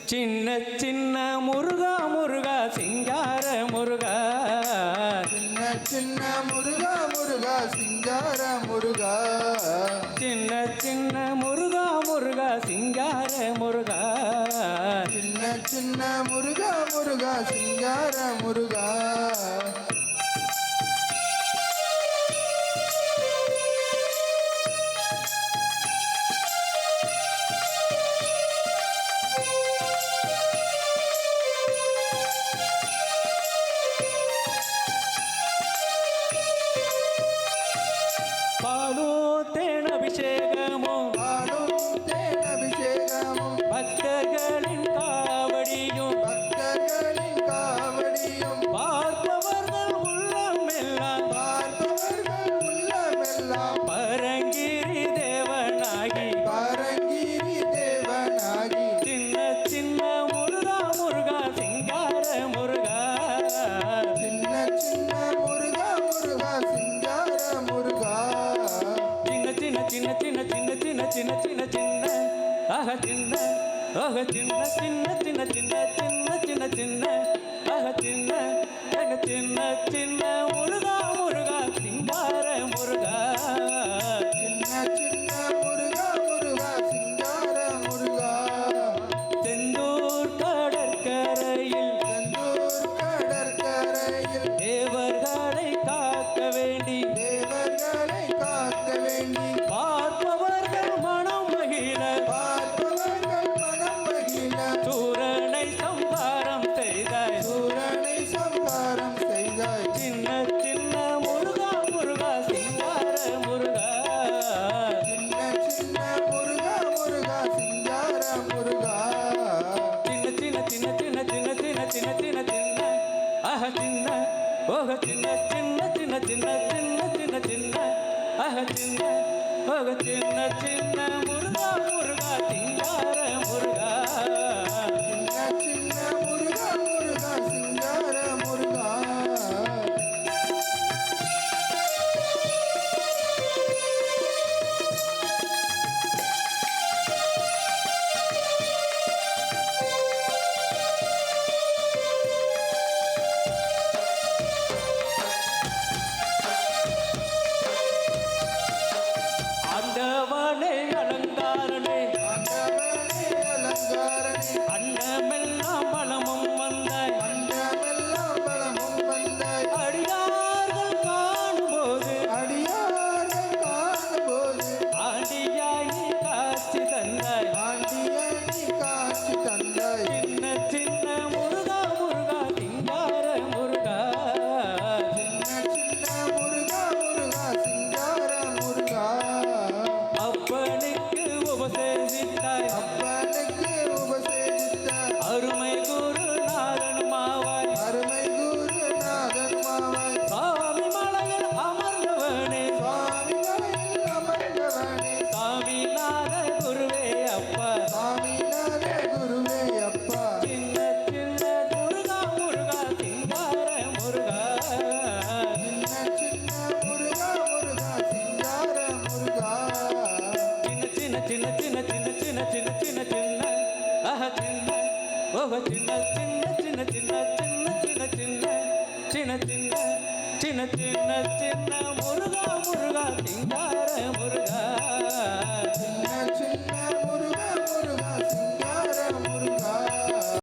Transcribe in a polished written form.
சின்ன சின்ன முருகா முருகா சிங்கார முருகா சின்ன சின்ன முருகா முருகா சிங்கார முருகா சின்ன சின்ன முருகா முருகா சிங்கார முருகா சின்ன சின்ன முருகா முருகா சிங்கார முருகா அபிஷேகமும் பக்தர்களின் காவடியும் பார்ப்பவர்கள் உள்ளமெல்லாம் பரங்கிரி தேவனாகி சின்ன சின்ன முருகா முருகா சிங்கார முருகா சின்ன சின்ன முருகா முருகா சிங்கார முருகா சின்ன சின்ன சின்ன சின்ன சின்ன சின்ன சின்ன சின்ன சின்ன ஆக சின்ன ஆக சின்ன சின்ன சின்ன சின்ன சின்ன சின்ன சின்ன ஆக சின்ன எங்க சின்ன சின்ன முருகா முருகா சிங்கார முருகா சின்ன சின்ன முருகா முருகா சிங்கார முருகா செந்தூர் கடற்கரையில் தேவர்களை காக்க வேண்டி பார்ப்பவர்கள் மனம் மகிழ சூரனை சம்பாரம் செய்தாய் சின்ன சின்ன முருகா முருகா சிங்கார முருகா சின்ன சின்ன முருகா முருகா சிங்கார முருகா சின்ன சின்ன சின்ன சின்ன சின்ன சின்ன சின்ன சின்ன சின்ன ஆக சின்ன ஓக சின்ன சின்ன சின்ன சின்ன சின்ன சின்ன சின்ன ஆக சின்ன ஓக சின்ன சின்ன முருகா முருகா சிங்கார முருகா சின்ன சின்ன முருகா முருகா சிங்கார முருகா ஆண்டவனே அலங்காரனே அண்டமெல்லாம் பலமும் வந்தாய் அடியார்கள் காணும்போது ஆண்டியாய் நீ காட்சி தந்தாய் சின்ன சின்ன முருகா முருகா சிங்கார முருகா அப்பனுக்கு உபசேசித்தாய் அருமை குருநாதன் மாவாய் சாமி மலையில் அமர்ந்தவனே சாமிநாத குருவே அப்பா சின்ன சின்ன முருகா முருகா சிங்கார முருகா சின்ன சின்ன சின்ன சின்ன சின்ன சின்ன சின்ன சின்ன ஆஹ சின்ன ஓஹ சின்ன சின்ன சின்ன சின்ன சின்ன சின்ன சின்ன சின்ன சின்ன சின்ன சின்ன சின்ன முருகா முருகா சிங்கார முருகா சின்ன சின்ன